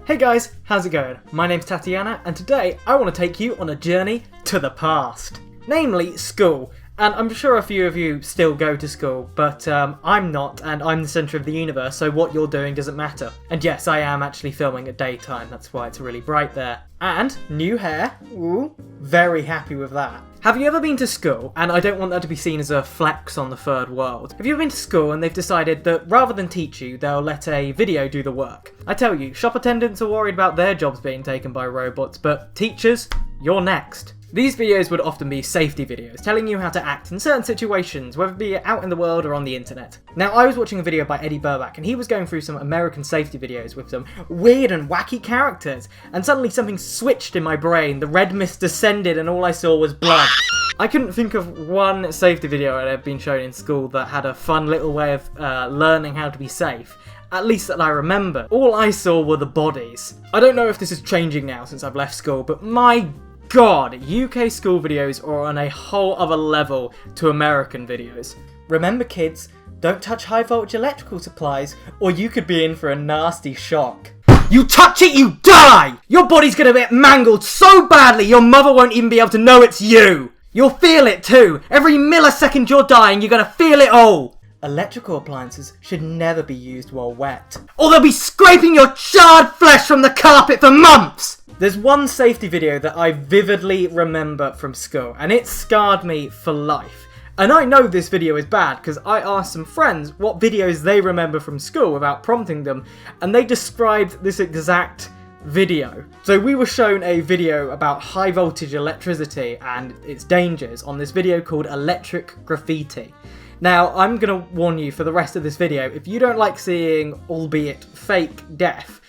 Hey guys, how's it going? My name's Tatiana, and today I want to take you on a journey to the past. Namely, school. And I'm sure a few of you still go to school, but I'm not, and I'm the centre of the universe, so what you're doing doesn't matter. And yes, I am actually filming at daytime, that's why it's really bright there. And new hair, ooh, very happy with that. Have you ever been to school, and I don't want that to be seen as a flex on the third world, have you ever been to school and they've decided that rather than teach you, they'll let a video do the work? I tell you, shop attendants are worried about their jobs being taken by robots, but teachers, you're next. These videos would often be safety videos, telling you how to act in certain situations, whether it be out in the world or on the internet. Now, I was watching a video by Eddie Burback, and he was going through some American safety videos with some weird and wacky characters, and suddenly something switched in my brain, the red mist descended, and all I saw was blood. I couldn't think of one safety video that had been shown in school that had a fun little way of learning how to be safe. At least that I remember. All I saw were the bodies. I don't know if this is changing now since I've left school, but my God, UK school videos are on a whole other level to American videos. Remember kids, don't touch high voltage electrical supplies or you could be in for a nasty shock. You touch it, you die! Your body's gonna get mangled so badly your mother won't even be able to know it's you! You'll feel it too! Every millisecond you're dying, you're gonna feel it all! Electrical appliances should never be used while wet, or they'll be scraping your charred flesh from the carpet for months! There's one safety video that I vividly remember from school, and it scarred me for life. And I know this video is bad, because I asked some friends what videos they remember from school without prompting them, and they described this exact video. So we were shown a video about high voltage electricity and its dangers on this video called Electric Graffiti. Now, I'm going to warn you for the rest of this video, if you don't like seeing, albeit fake, death,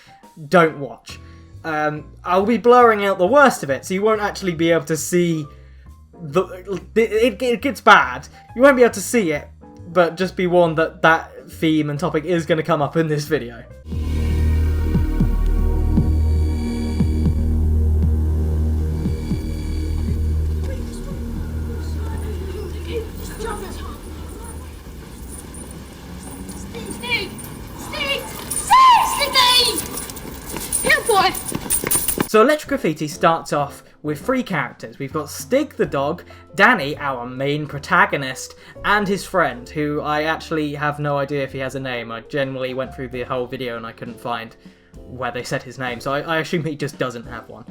don't watch. I'll be blurring out the worst of it, so you won't actually be able to see it gets bad. You won't be able to see it, but just be warned that that theme and topic is going to come up in this video. So Electric Graffiti starts off with three characters. We've got Stig the dog, Danny, our main protagonist, and his friend, who I actually have no idea if he has a name. I generally went through the whole video and I couldn't find where they said his name, so I assume he just doesn't have one.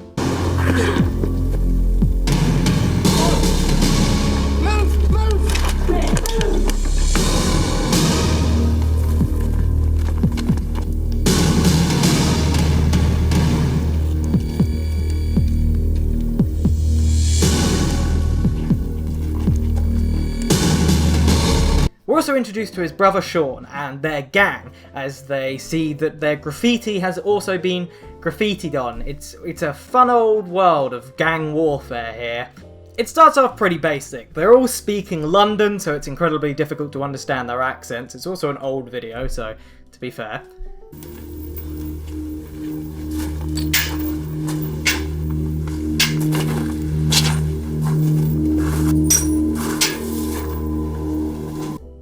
We're also introduced to his brother Sean and their gang as they see that their graffiti has also been graffitied on. It's a fun old world of gang warfare here. It starts off pretty basic. They're all speaking London, so it's incredibly difficult to understand their accents. It's also an old video, so to be fair.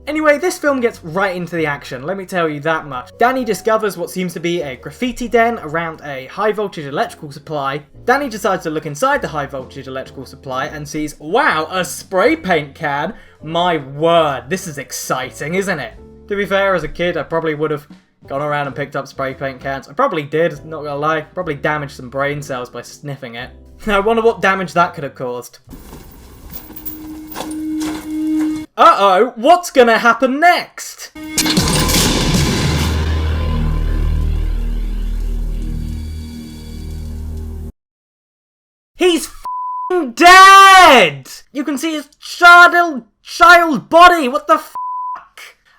Anyway, this film gets right into the action, let me tell you that much. Danny discovers what seems to be a graffiti den around a high voltage electrical supply. Danny decides to look inside the high voltage electrical supply and sees, wow, a spray paint can? My word, this is exciting, isn't it? To be fair, as a kid, I probably would have gone around and picked up spray paint cans. I probably did, not gonna lie. Probably damaged some brain cells by sniffing it. I wonder what damage that could have caused. Uh-oh, what's gonna happen next? He's f***ing dead! You can see his child body, what the f***?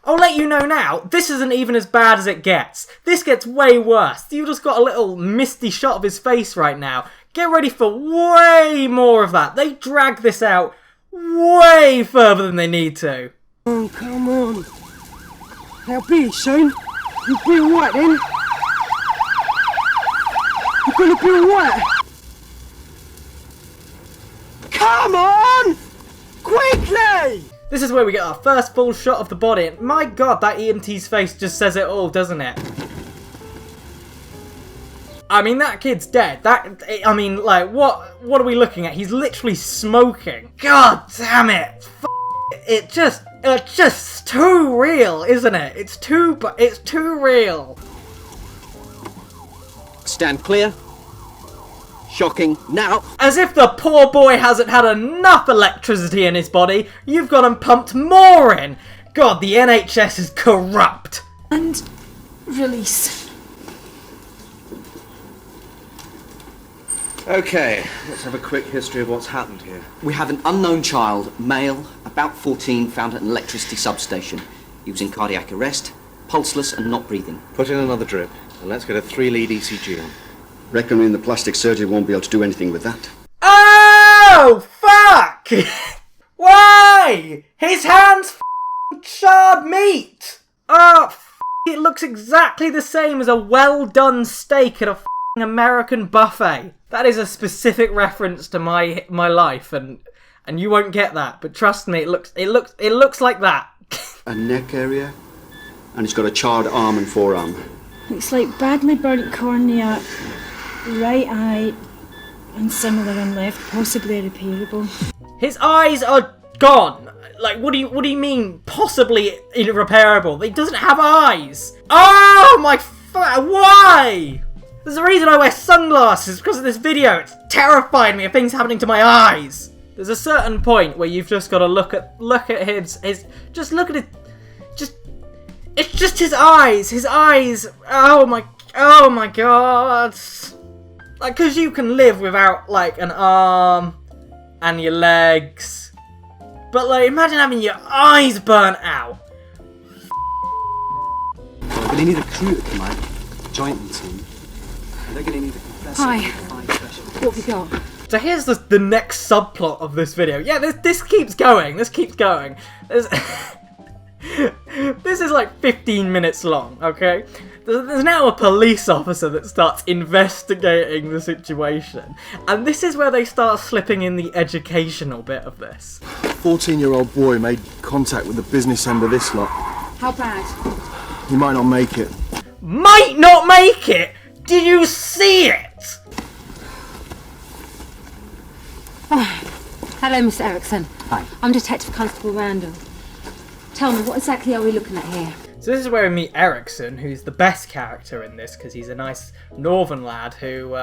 I'll let you know now, this isn't even as bad as it gets. This gets way worse. You just got a little misty shot of his face right now. Get ready for way more of that. They drag this out way further than they need to. Oh, come on. Now be soon. You'll be alright then. You're gonna be alright. Come on! Quickly! This is where we get our first full shot of the body, and my god, that EMT's face just says it all, doesn't it? I mean, that kid's dead. I mean, like, what are we looking at? He's literally smoking. God damn it. It's just too real, isn't it? It's too real. Stand clear. Shocking. Now. As if the poor boy hasn't had enough electricity in his body, you've gone and pumped more in. God, the NHS is corrupt. And release. Okay, let's have a quick history of what's happened here. We have an unknown child, male, about 14, found at an electricity substation. He was in cardiac arrest, pulseless and not breathing. Put in another drip, and let's get a 3-lead ECG on. Reckoning the plastic surgeon won't be able to do anything with that. Oh, fuck! Why? His hand's charred meat! Oh, it looks exactly the same as a well-done steak at a American buffet. That is a specific reference to my life, and you won't get that. But trust me, it looks like that. A neck area, and he's got a charred arm and forearm. Looks like badly burnt cornea, right eye, and similar on left, possibly repairable. His eyes are gone. Like, what do you mean, possibly irreparable? He doesn't have eyes. Oh my! Why? There's a reason I wear sunglasses, because of this video. It's terrified me of things happening to my eyes. There's a certain point where you've just got to look at his just look at it. It's just his eyes. His eyes. Oh my god. Like, because you can live without, like, an arm and your legs. But, like, imagine having your eyes burnt out. We're going to need a crew to come out, joint team. They're going to need a compressor. Hi. What have we got? So here's the next subplot of this video. Yeah, this keeps going. This keeps going. This is like 15 minutes long, okay? There's now a police officer that starts investigating the situation. And this is where they start slipping in the educational bit of this. 14-year-old boy made contact with the business end of this lot. How bad? He might not make it. Might not make it? Did you see it? Hello, Mr. Erickson. Hi. I'm Detective Constable Randall. Tell me, what exactly are we looking at here? So this is where we meet Erickson, who's the best character in this, because he's a nice northern lad who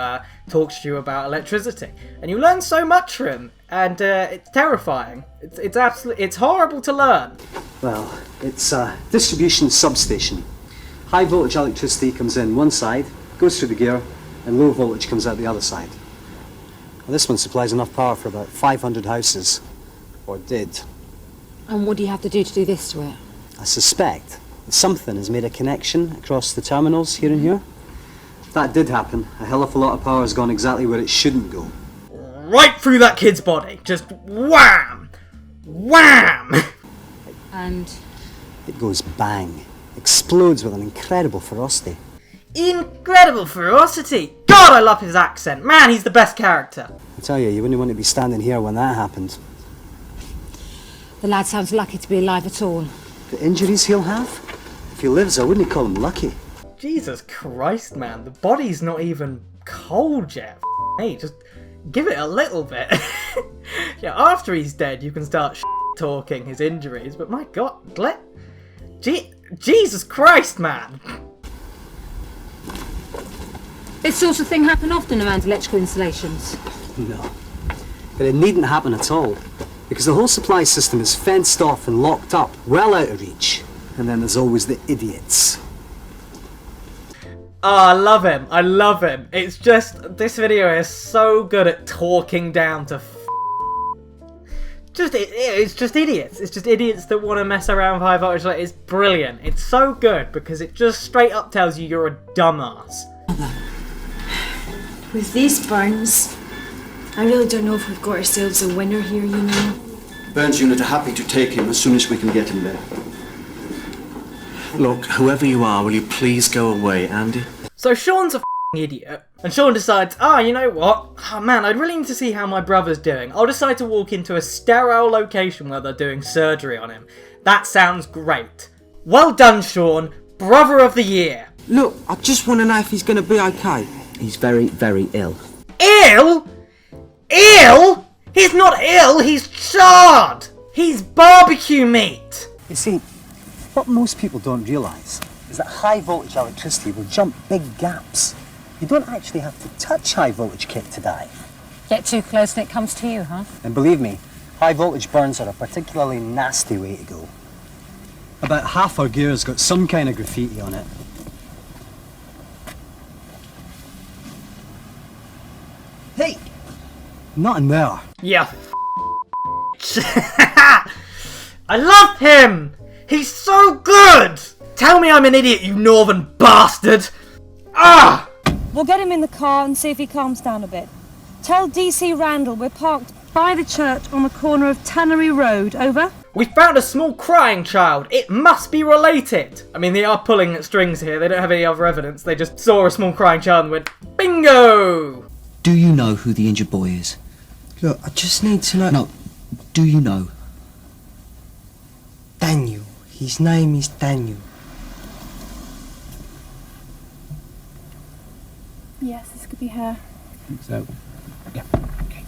talks to you about electricity. And you learn so much from him, and it's terrifying. It's horrible to learn. Well, it's a distribution substation. High voltage electricity comes in one side, goes through the gear, and low voltage comes out the other side. Well, this one supplies enough power for about 500 houses. Or did. And what do you have to do this to it? I suspect that something has made a connection across the terminals here and here. If that did happen, a hell of a lot of power has gone exactly where it shouldn't go. Right through that kid's body. Just wham! Wham! And? It goes bang. Explodes with an incredible ferocity. Incredible ferocity! God, I love his accent. Man, he's the best character. I tell you, you wouldn't want to be standing here when that happened. The lad sounds lucky to be alive at all. The injuries he'll have? If he lives, I wouldn't call him lucky. Jesus Christ, man. The body's not even cold yet. Hey, just give it a little bit. Yeah, after he's dead, you can start talking his injuries, but my God, Jesus Christ, man. This sort of thing happen often around electrical installations? No. But it needn't happen at all. Because the whole supply system is fenced off and locked up, well out of reach. And then there's always the idiots. Oh, I love him. I love him. It's just, this video is so good at talking down to it's just idiots. It's just idiots that want to mess around with high voltage. Like, it's brilliant. It's so good because it just straight up tells you you're a dumbass. With these burns, I really don't know if we've got ourselves a winner here, you know. Burns unit are happy to take him as soon as we can get him there. Look, whoever you are, will you please go away, Andy? So Sean's a idiot, and Sean decides, you know what? Oh man, I really need to see how my brother's doing. I'll decide to walk into a sterile location where they're doing surgery on him. That sounds great. Well done, Sean. Brother of the year. Look, I just want to know if he's going to be okay. He's very, very ill. Ill? Ill? He's not ill, he's charred! He's barbecue meat! You see, what most people don't realise is that high voltage electricity will jump big gaps. You don't actually have to touch high voltage kit to die. Get too close and it comes to you, huh? And believe me, high voltage burns are a particularly nasty way to go. About half our gear's got some kind of graffiti on it. Hey! Not in there. Yeah. I love him! He's so good! Tell me I'm an idiot, you northern bastard! Ah! We'll get him in the car and see if he calms down a bit. Tell DC Randall we're parked by the church on the corner of Tannery Road. Over. We found a small crying child. It must be related. I mean, they are pulling at strings here. They don't have any other evidence. They just saw a small crying child and went, bingo! Do you know who the injured boy is? Look, I just need to know... No. Do you know? Daniel. His name is Daniel. Yes, this could be her. So, yeah, okay.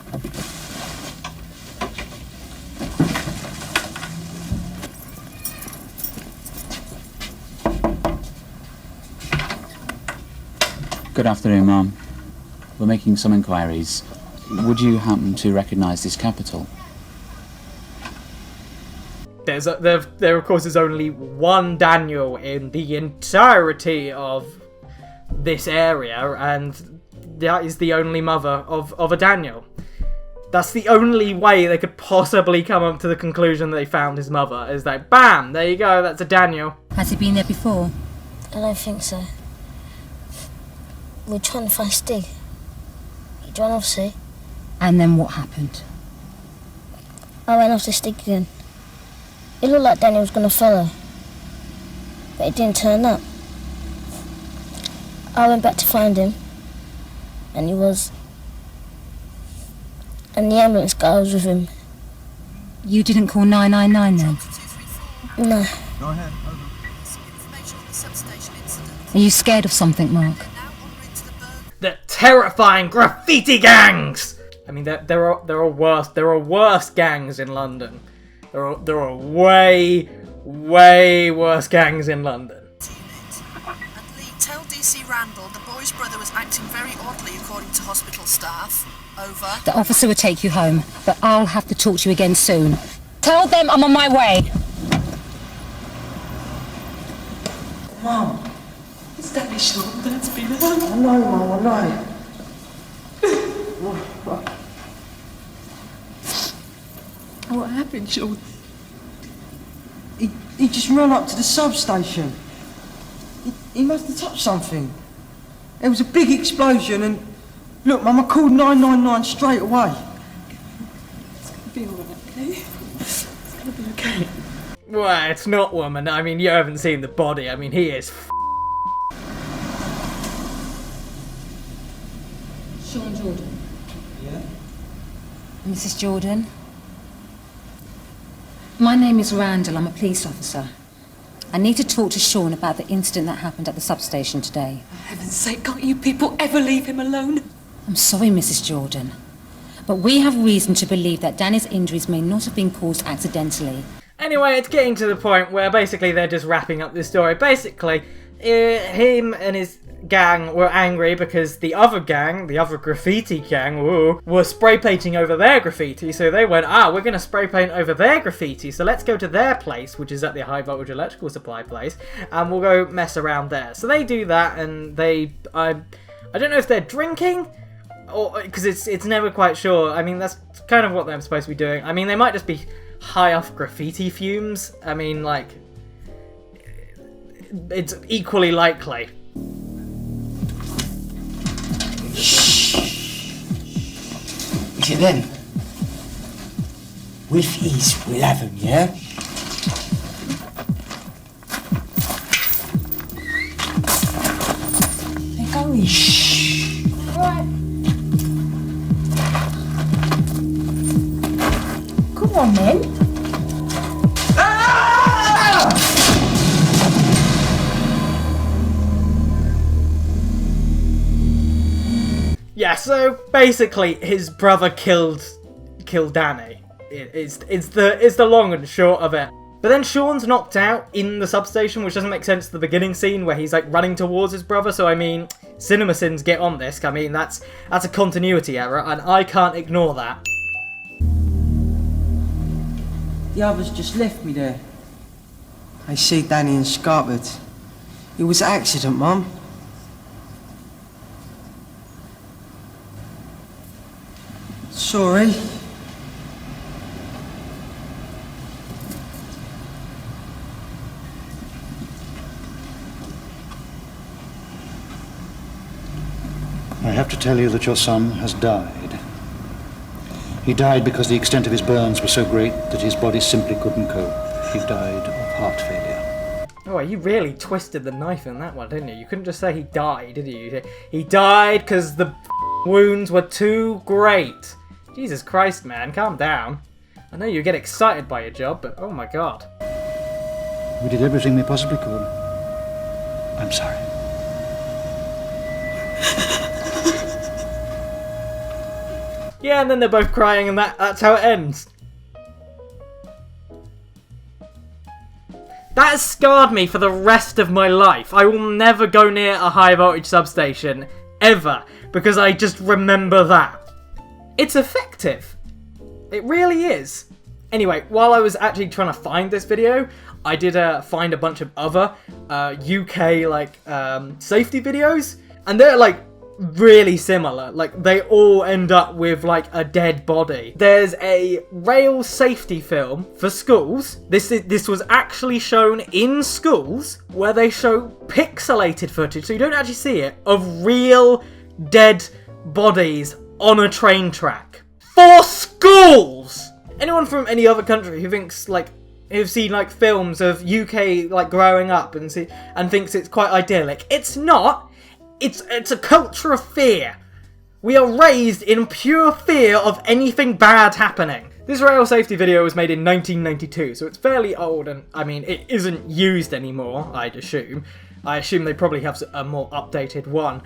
Good afternoon, Ma'am. We're making some inquiries. Would you happen to recognise this capital? There of course is only one Daniel in the entirety of this area, and that is the only mother of a Daniel. That's the only way they could possibly come up to the conclusion that they found his mother, is like, bam, there you go, that's a Daniel. Has he been there before? I don't think so. We're trying to find Stig. Do you want to see? And then what happened? I went off to Stig again. It looked like Daniel was going to follow, but he didn't turn up. I went back to find him, and he was... And the ambulance guy was with him. You didn't call 999 then? No. Go ahead. Are you scared of something, Mark? The terrifying graffiti gangs! I mean, there are worse gangs in London. There are way worse gangs in London. Tell DC Randall the boy's brother was acting very oddly according to hospital staff. Over. The officer will take you home, but I'll have to talk to you again soon. Tell them I'm on my way. Mum, is Daddy sure Dad's been home? I know, Mum, I know. What happened, Sean? He just ran up to the substation. He must have touched something. There was a big explosion and... Look, Mum, I called 999 straight away. It's gonna be alright, okay? It's gonna be okay. Well, it's not, woman. I mean, you haven't seen the body. I mean, he is Sean Jordan. Yeah? Mrs. Jordan. My name is Randall. I'm a police officer. I need to talk to Sean about the incident that happened at the substation today. For heaven's sake, can't you people ever leave him alone? I'm sorry, Mrs. Jordan, but we have reason to believe that Danny's injuries may not have been caused accidentally. Anyway, it's getting to the point where basically they're just wrapping up this story. Basically, him and his gang were angry because the other gang, the other graffiti gang, were spray painting over their graffiti. So they went, we're going to spray paint over their graffiti. So let's go to their place, which is at the high voltage electrical supply place, and we'll go mess around there. So they do that, and I don't know if they're drinking, or because it's never quite sure. I mean, that's kind of what they're supposed to be doing. I mean, they might just be high off graffiti fumes. I mean, like, it's equally likely. Is it them? With ease, we'll have them, yeah? They're going. Shh. Right. Come on, then. Yeah, so basically his brother killed Danny. It's the long and short of it. But then Sean's knocked out in the substation, which doesn't make sense to the beginning scene where he's like running towards his brother. So I mean, CinemaSins, get on this. I mean, that's a continuity error, and I can't ignore that. The others just left me there. They see Danny and Scarpet. It was an accident, Mum. Sorry. I have to tell you that your son has died. He died because the extent of his burns were so great that his body simply couldn't cope. He died of heart failure. Oh, you really twisted the knife in that one, didn't you? You couldn't just say he died, did you? He died because the wounds were too great. Jesus Christ, man, calm down. I know you get excited by your job, but oh my god. We did everything we possibly could. I'm sorry. Yeah, and then they're both crying, and that's how it ends. That has scarred me for the rest of my life. I will never go near a high voltage substation, ever, because I just remember that. It's effective. It really is. Anyway, while I was actually trying to find this video, I did find a bunch of other UK safety videos, and they're like really similar. Like, they all end up with like a dead body. There's a rail safety film for schools. This was actually shown in schools where they show pixelated footage, so you don't actually see it, of real dead bodies on a train track. For schools! Anyone from any other country who thinks like who've seen like films of UK like growing up and thinks it's quite idyllic. It's not. It's a culture of fear. We are raised in pure fear of anything bad happening. This rail safety video was made in 1992, so it's fairly old, and I mean, it isn't used anymore, I'd assume. I assume they probably have a more updated one.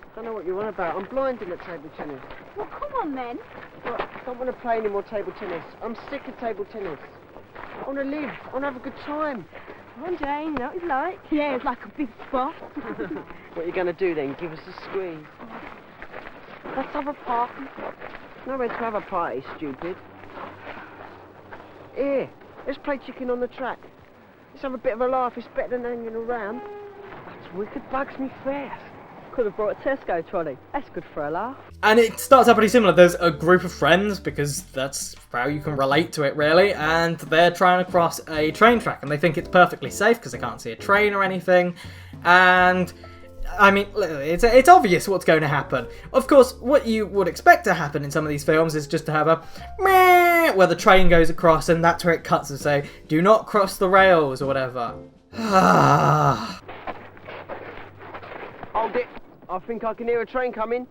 I don't know what you're on about. I'm blinding at table tennis. Well, come on then. Well, I don't want to play any more table tennis. I'm sick of table tennis. I want to live. I want to have a good time. Come on, Jane, you know what it's like. Yeah, it's like a big spot. What are you going to do then? Give us a squeeze? Let's have a party. Nowhere to have a party, stupid. Here, let's play chicken on the track. Let's have a bit of a laugh. It's better than hanging around. That's wicked bugs me fast. Could have brought a Tesco trolley. That's good for a laugh. And it starts out pretty similar. There's a group of friends, because that's how you can relate to it, really, and they're trying to cross a train track, and they think it's perfectly safe because they can't see a train or anything, and I mean, it's obvious what's going to happen. Of course, what you would expect to happen in some of these films is just to have a meh where the train goes across, and that's where it cuts and say, do not cross the rails, or whatever. Hold it. I think I can hear a train coming.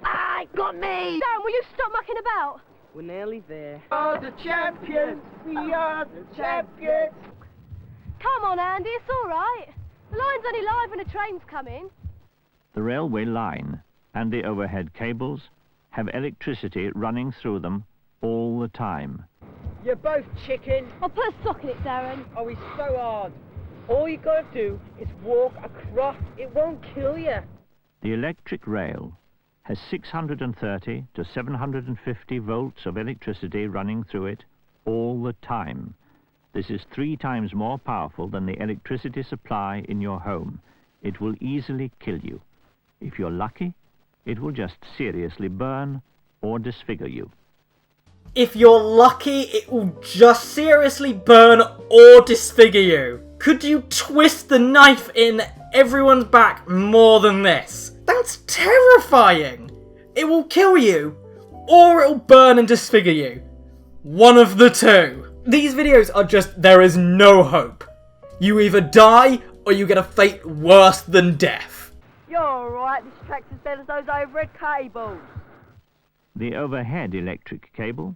Ah, it got me! Dan, will you stop mucking about? We're nearly there. We are the champions! We are the champions! Come on, Andy, it's all right. The line's only live when a train's coming. The railway line and the overhead cables have electricity running through them all the time. You're both chicken. I'll put a sock in it, Darren. Oh, he's so hard. All you gotta do is walk across. It won't kill you. The electric rail has 630 to 750 volts of electricity running through it all the time. This is 3 times more powerful than the electricity supply in your home. It will easily kill you. If you're lucky, it will just seriously burn or disfigure you. If you're lucky, it will just seriously burn or disfigure you. Could you twist the knife in everyone's back more than this? That's terrifying. It will kill you, or it'll burn and disfigure you. One of the two. These videos are just, there is no hope. You either die, or you get a fate worse than death. You're alright, this track's as bad as those overhead cables. The overhead electric cable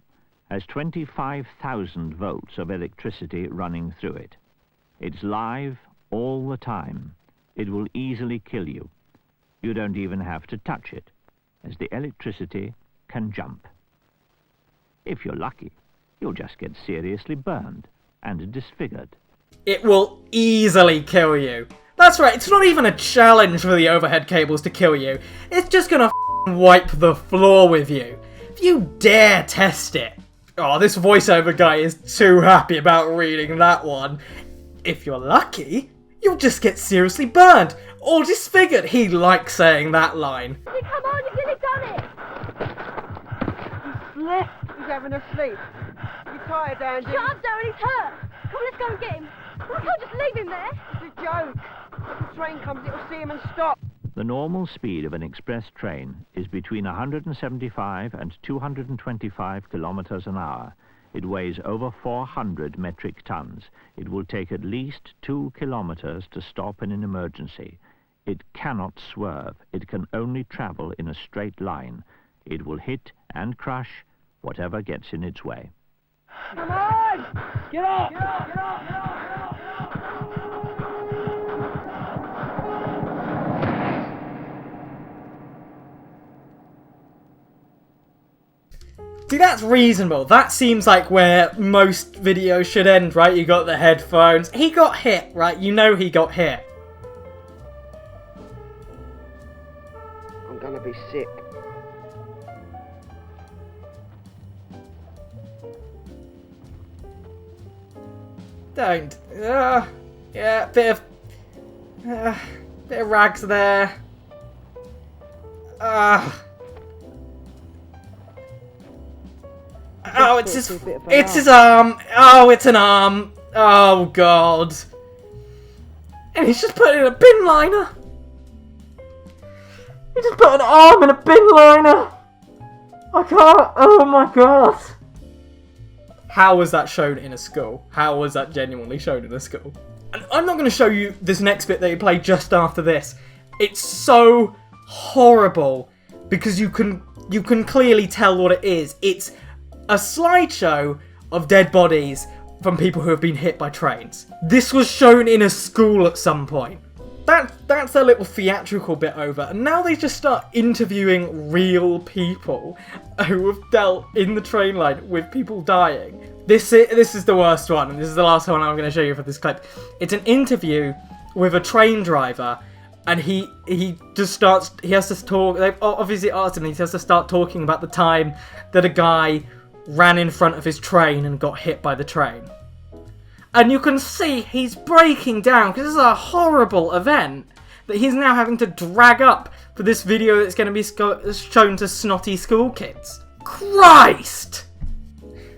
has 25,000 volts of electricity running through it. It's live all the time. It will easily kill you. You don't even have to touch it, as the electricity can jump. If you're lucky, you'll just get seriously burned and disfigured. It will easily kill you. That's right, it's not even a challenge for the overhead cables to kill you. It's just gonna wipe the floor with you. If you dare test it. Oh, this voiceover guy is too happy about reading that one. If you're lucky, you'll just get seriously burned or disfigured. He likes saying that line. Come on, you've nearly done it! He's left. He's having a sleep. You're tired, Andy. Shut up, Darren, he's hurt! Come on, let's go and get him. I can't just leave him there. It's a joke. If the train comes, it'll see him and stop. The normal speed of an express train is between 175 and 225 kilometers an hour. It weighs over 400 metric tons. It will take at least 2 kilometers to stop in an emergency. It cannot swerve. It can only travel in a straight line. It will hit and crush whatever gets in its way. Come on! Get up! Get up! Get up! Get up! See, that's reasonable. That seems like where most videos should end, right? You got the headphones. He got hit, right? You know he got hit. I'm gonna be sick. Don't. Yeah, bit of rags there. Oh, it's his arm. Oh, it's an arm. Oh, God. And he's just put it in a bin liner. He just put an arm in a bin liner. I can't. Oh, my God. How was that shown in a school? How was that genuinely shown in a school? And I'm not going to show you this next bit that you play just after this. It's so horrible because you can clearly tell what it is. It's a slideshow of dead bodies from people who have been hit by trains. This was shown in a school at some point. That's a little theatrical bit over, and now they just start interviewing real people who have dealt in the train line with people dying. This is the worst one, and this is the last one I'm going to show you for this clip. It's an interview with a train driver, and he has to talk. They've obviously asked him, and he has to start talking about the time that a guy ran in front of his train and got hit by the train. And you can see he's breaking down because this is a horrible event that he's now having to drag up for this video that's going to be shown to snotty school kids. Christ!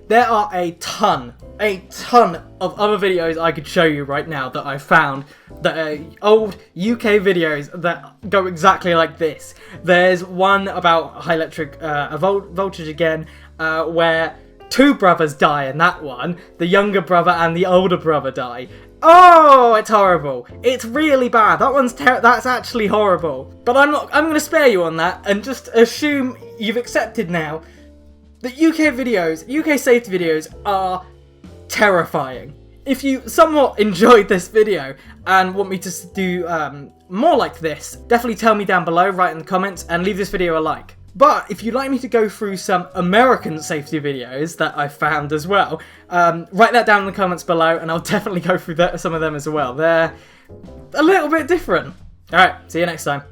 There are a ton of other videos I could show you right now that I found that are old UK videos that go exactly like this. There's one about high electric voltage again, where two brothers die in that one. The younger brother and the older brother die. Oh, it's horrible. It's really bad. That one's that's actually horrible. But I'm going to spare you on that and just assume you've accepted now that UK safety videos are terrifying. If you somewhat enjoyed this video and want me to do more like this, definitely tell me down below, write in the comments, and leave this video a like. But if you'd like me to go through some American safety videos that I found as well, write that down in the comments below, and I'll definitely go through some of them as well. They're a little bit different. Alright, see you next time.